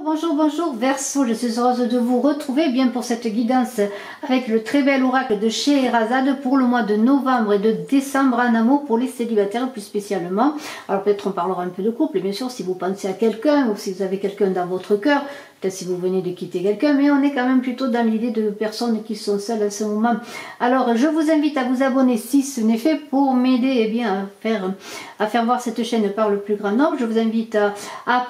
Bonjour, bonjour Verseau, je suis heureuse de vous retrouver bien pour cette guidance avec le très bel oracle de Scheherazade pour le mois de novembre et de décembre en amour pour les célibataires plus spécialement. Alors peut-être on parlera un peu de couple, et bien sûr si vous pensez à quelqu'un ou si vous avez quelqu'un dans votre cœur, peut-être si vous venez de quitter quelqu'un, mais on est quand même plutôt dans l'idée de personnes qui sont seules à ce moment. Alors je vous invite à vous abonner si ce n'est fait pour m'aider à faire voir cette chaîne par le plus grand nombre. Je vous invite à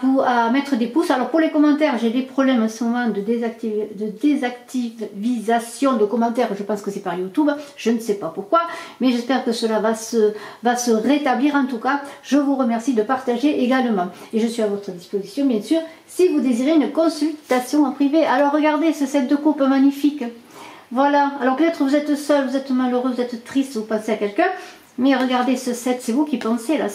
mettre des pouces. Alors pour les commentaires, j'ai des problèmes en ce moment de désactivation de commentaires. Je pense que c'est par YouTube, je ne sais pas pourquoi, mais j'espère que cela va se rétablir. En tout cas, je vous remercie de partager également. Et je suis à votre disposition, bien sûr, si vous désirez une consultation en privé. Alors regardez ce set de coupe magnifique. Voilà, alors peut-être vous êtes seul, vous êtes malheureux, vous êtes triste, vous pensez à quelqu'un. Mais regardez ce set, c'est vous qui pensez là,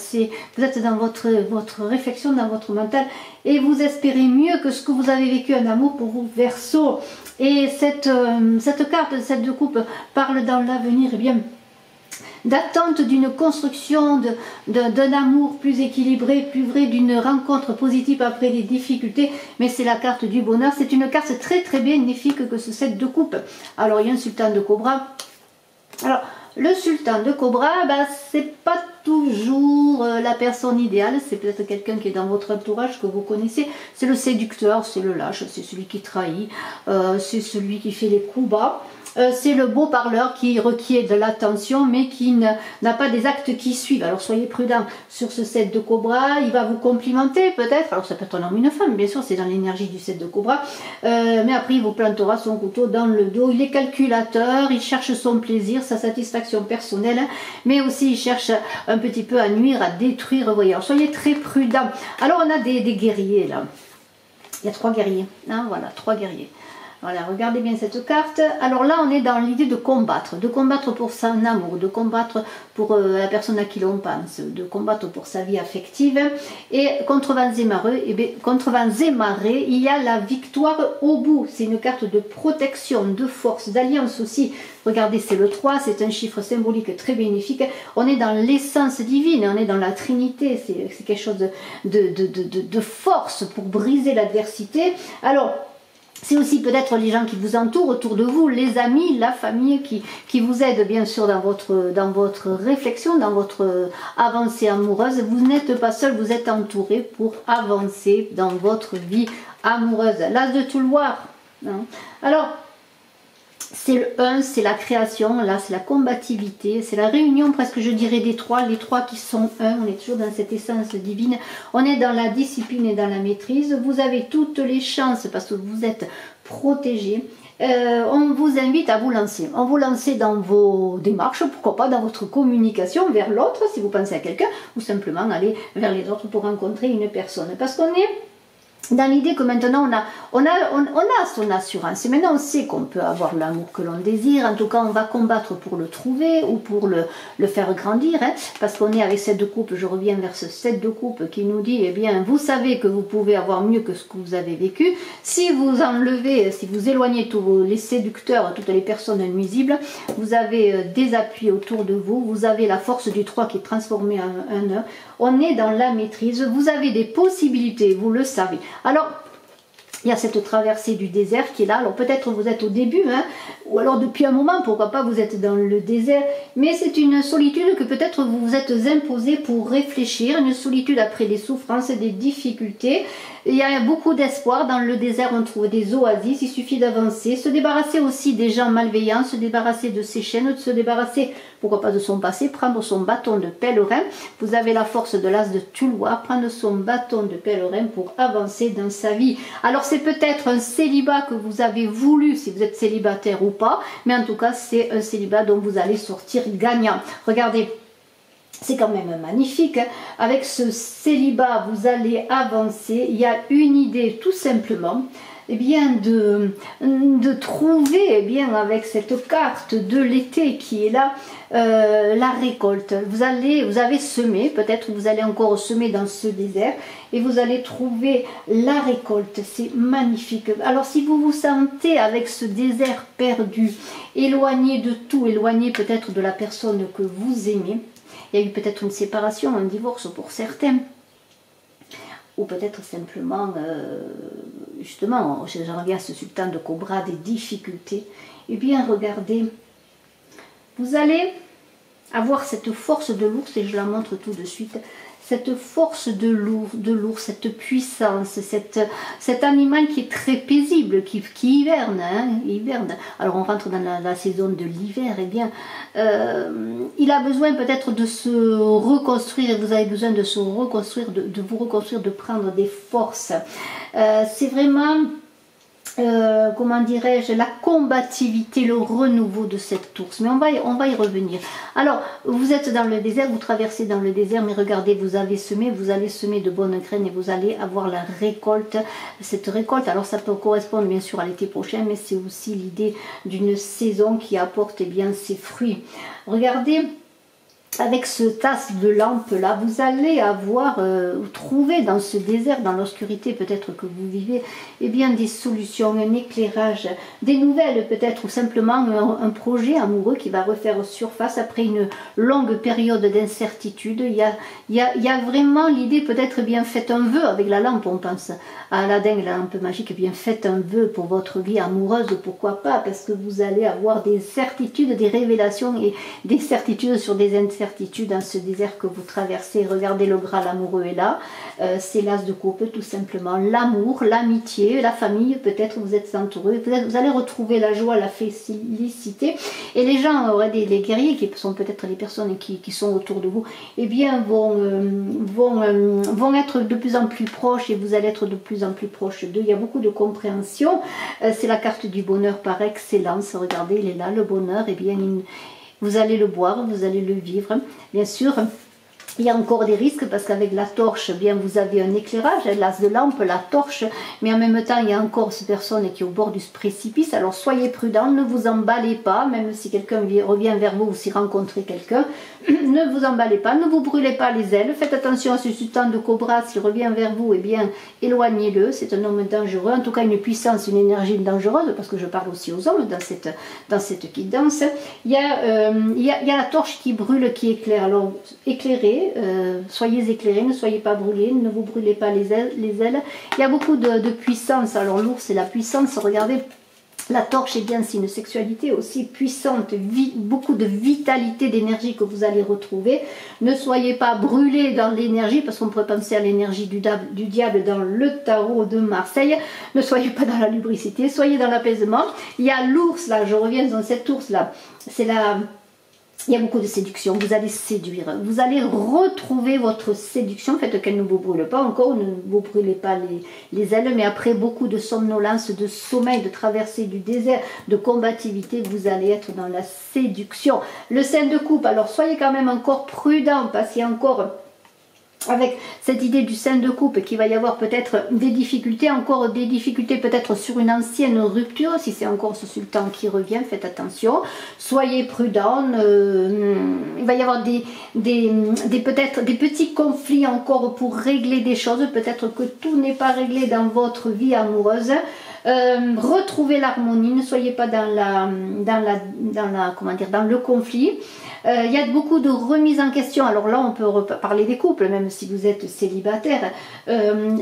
vous êtes dans votre réflexion, dans votre mental, et vous espérez mieux que ce que vous avez vécu en amour pour vous, Verseau. Et cette carte, le set de coupe, parle dans l'avenir, eh bien, d'attente d'une construction, d'un amour plus équilibré, plus vrai, d'une rencontre positive après des difficultés, mais c'est la carte du bonheur. C'est une carte très très bénéfique que ce set de coupe. Alors il y a un sultan de cobra. Alors le sultan de cobra, c'est pas toujours la personne idéale, c'est peut-être quelqu'un qui est dans votre entourage que vous connaissez, c'est le séducteur, c'est le lâche, c'est celui qui trahit, c'est celui qui fait les coups bas. C'est le beau parleur qui requiert de l'attention mais qui n'a pas des actes qui suivent. Alors soyez prudent sur ce set de cobra, il va vous complimenter peut-être, alors ça peut être un homme ou une femme, bien sûr c'est dans l'énergie du set de cobra, mais après il vous plantera son couteau dans le dos. Il est calculateur, il cherche son plaisir, sa satisfaction personnelle, mais aussi il cherche un petit peu à nuire, à détruire, voyez. Alors soyez très prudent. Alors on a des guerriers là, il y a 3 guerriers, hein, voilà, 3 guerriers. Voilà, regardez bien cette carte. Alors là, on est dans l'idée de combattre pour son amour, de combattre pour la personne à qui l'on pense, de combattre pour sa vie affective. Et contre vents et marées, il y a la victoire au bout. C'est une carte de protection, de force, d'alliance aussi. Regardez, c'est le 3, c'est un chiffre symbolique très bénéfique. On est dans l'essence divine, on est dans la Trinité, c'est quelque chose de force pour briser l'adversité. Alors, c'est aussi peut-être les gens qui vous entourent autour de vous, les amis, la famille qui vous aident bien sûr dans votre réflexion, dans votre avancée amoureuse. Vous n'êtes pas seul, vous êtes entouré pour avancer dans votre vie amoureuse. L'as de Touloir. Hein. Alors, c'est le 1, c'est la création, là c'est la combativité, c'est la réunion presque je dirais des 3, les 3 qui sont 1, on est toujours dans cette essence divine, on est dans la discipline et dans la maîtrise, vous avez toutes les chances parce que vous êtes protégé. On vous invite à vous lancer, dans vos démarches, pourquoi pas dans votre communication vers l'autre si vous pensez à quelqu'un, ou simplement aller vers les autres pour rencontrer une personne, parce qu'on est dans l'idée que maintenant on a son assurance et maintenant on sait qu'on peut avoir l'amour que l'on désire. En tout cas on va combattre pour le trouver ou pour le faire grandir, hein, parce qu'on est avec cette de coupe. Je reviens vers ce set de coupe qui nous dit, eh bien vous savez que vous pouvez avoir mieux que ce que vous avez vécu. Si vous enlevez, si vous éloignez tous les séducteurs, toutes les personnes nuisibles, vous avez des appuis autour de vous, vous avez la force du 3 qui est transformée en un 1. On est dans la maîtrise, vous avez des possibilités, vous le savez. Alors, il y a cette traversée du désert qui est là. Alors peut-être vous êtes au début, hein, ou alors depuis un moment, pourquoi pas vous êtes dans le désert. Mais c'est une solitude que peut-être vous vous êtes imposé pour réfléchir. Une solitude après des souffrances et des difficultés. Il y a beaucoup d'espoir. Dans le désert, on trouve des oasis. Il suffit d'avancer. Se débarrasser aussi des gens malveillants. Se débarrasser de ses chaînes. Se débarrasser, pourquoi pas, de son passé. Prendre son bâton de pèlerin. Vous avez la force de l'as de Touloir. Prendre son bâton de pèlerin pour avancer dans sa vie. Alors c'est peut-être un célibat que vous avez voulu, si vous êtes célibataire ou pas. Mais en tout cas, c'est un célibat dont vous allez sortir gagnant. Regardez. C'est quand même magnifique, hein. Avec ce célibat, vous allez avancer. Il y a une idée tout simplement, eh bien, de trouver, eh bien, avec cette carte de l'été qui est là, la récolte. Vous avez semé, peut-être vous allez encore semer dans ce désert et vous allez trouver la récolte. C'est magnifique. Alors si vous vous sentez avec ce désert perdu, éloigné de tout, éloigné peut-être de la personne que vous aimez, il y a eu peut-être une séparation, un divorce pour certains, ou peut-être simplement justement, j'en reviens à ce sultan de cobra, des difficultés, eh bien regardez, vous allez avoir cette force de l'ours, et je la montre tout de suite, cette force de l'ours, cette puissance, cet animal qui est très paisible, qui hiverne, hein, hiverne. Alors on rentre dans la saison de l'hiver, et bien il a besoin peut-être de se reconstruire, et vous avez besoin de se reconstruire, de vous reconstruire, de prendre des forces. C'est vraiment... comment dirais-je, la combativité, le renouveau de cette ours. Mais on va y revenir. Alors, vous êtes dans le désert, vous traversez dans le désert, mais regardez, vous avez semé, vous allez semer de bonnes graines et vous allez avoir la récolte. Cette récolte, alors ça peut correspondre bien sûr à l'été prochain, mais c'est aussi l'idée d'une saison qui apporte eh bien ses fruits. Regardez, avec ce tasse de lampe là, vous allez avoir trouvé dans ce désert, dans l'obscurité peut-être que vous vivez, eh bien des solutions, un éclairage, des nouvelles peut-être, ou simplement un projet amoureux qui va refaire surface après une longue période d'incertitude. Il y a vraiment l'idée, peut-être bien faites un vœu avec la lampe, on pense à Aladdin, la lampe magique, eh bien faites un vœu pour votre vie amoureuse, pourquoi pas, parce que vous allez avoir des certitudes, des révélations et des certitudes sur des incertitudes dans ce désert que vous traversez. Regardez, le Graal amoureux est là, c'est l'as de coupe, tout simplement, l'amour, l'amitié, la famille, peut-être vous êtes entouré, vous allez retrouver la joie, la félicité, et les gens, les guerriers qui sont peut-être les personnes qui sont autour de vous, eh bien vont être de plus en plus proches, et vous allez être de plus en plus proche d'eux. Il y a beaucoup de compréhension, c'est la carte du bonheur par excellence. Regardez, il est là, le bonheur, et bien vous allez le boire, vous allez le vivre. Bien sûr, il y a encore des risques parce qu'avec la torche, bien vous avez un éclairage, l'as de lampe, la torche, mais en même temps, il y a encore cette personne qui est au bord du précipice. Alors soyez prudents, ne vous emballez pas, même si quelqu'un revient vers vous ou si rencontrez quelqu'un, ne vous emballez pas, ne vous brûlez pas les ailes, faites attention à ce sultan de cobra, s'il revient vers vous, eh bien éloignez-le, c'est un homme dangereux, en tout cas une puissance, une énergie dangereuse, parce que je parle aussi aux hommes dans cette guidance. Il y a la torche qui brûle, qui éclaire, alors éclairez, soyez éclairés, ne soyez pas brûlés, ne vous brûlez pas les ailes. Il y a beaucoup de puissance, alors l'ours c'est la puissance, regardez, la torche, eh bien c'est une sexualité aussi puissante, beaucoup de vitalité, d'énergie que vous allez retrouver. Ne soyez pas brûlés dans l'énergie, parce qu'on pourrait penser à l'énergie du diable dans le tarot de Marseille. Ne soyez pas dans la lubricité, soyez dans l'apaisement. Il y a l'ours là, je reviens dans cet ours là, c'est la... Il y a beaucoup de séduction, vous allez séduire, vous allez retrouver votre séduction, faites qu'elle ne vous brûle pas encore, ne vous brûlez pas les ailes, mais après beaucoup de somnolence, de sommeil, de traversée du désert, de combativité, vous allez être dans la séduction. Le 5 de coupe, alors soyez quand même encore prudent, parce qu'il y a encore... avec cette idée du 5 de coupe, qu'il va y avoir peut-être des difficultés, encore des difficultés peut-être sur une ancienne rupture, si c'est encore ce sultan qui revient, faites attention, soyez prudents, il va y avoir peut-être des petits conflits encore pour régler des choses, peut-être que tout n'est pas réglé dans votre vie amoureuse. Retrouvez l'harmonie, ne soyez pas dans le conflit. Il y a beaucoup de remises en question, alors là on peut parler des couples, même si vous êtes célibataire,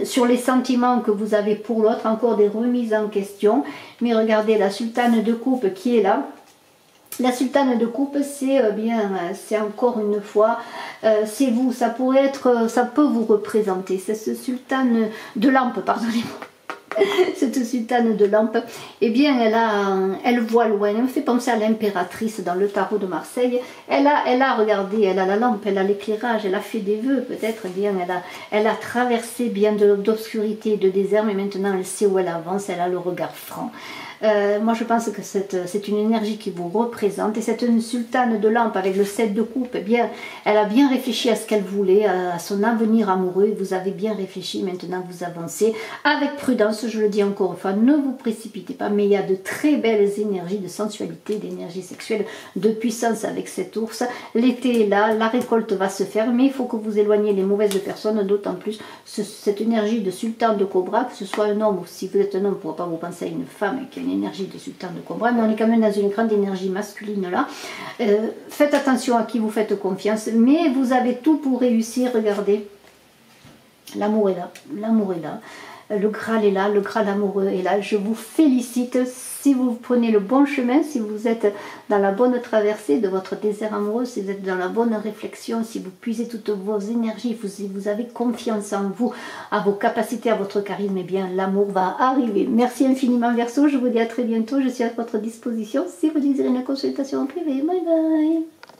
sur les sentiments que vous avez pour l'autre, encore des remises en question. Mais regardez, la sultane de coupe qui est là, la sultane de coupe, c'est encore une fois, c'est vous, ça peut vous représenter, c'est ce sultane de lampe, pardonnez-moi. Cette sultane de lampe, eh bien elle voit loin, elle me fait penser à l'impératrice dans le tarot de Marseille. Elle a regardé, elle a la lampe, elle a l'éclairage, elle a fait des vœux peut-être, eh bien elle a traversé bien d'obscurité, de désert, mais maintenant elle sait où elle avance, elle a le regard franc. Moi je pense que c'est une énergie qui vous représente, et cette sultane de lampe avec le 7 de coupe, eh bien, elle a bien réfléchi à ce qu'elle voulait, à son avenir amoureux. Vous avez bien réfléchi, maintenant vous avancez avec prudence, je le dis encore une fois, ne vous précipitez pas, mais il y a de très belles énergies de sensualité, d'énergie sexuelle, de puissance avec cet ours. L'été est là, la récolte va se faire, mais il faut que vous éloigniez les mauvaises personnes, d'autant plus cette énergie de sultan de cobra, que ce soit un homme ou si vous êtes un homme, on ne pourra pas vous penser à une femme qui a une énergie de sultan de cobra, mais on est quand même dans une grande énergie masculine là. Faites attention à qui vous faites confiance, mais vous avez tout pour réussir. Regardez, l'amour est là, l'amour est là. Le Graal est là, le Graal amoureux est là. Je vous félicite si vous prenez le bon chemin, si vous êtes dans la bonne traversée de votre désert amoureux, si vous êtes dans la bonne réflexion, si vous puisez toutes vos énergies, si vous avez confiance en vous, à vos capacités, à votre charisme, eh bien l'amour va arriver. Merci infiniment Verseau, je vous dis à très bientôt, je suis à votre disposition si vous désirez une consultation en privé. Bye bye.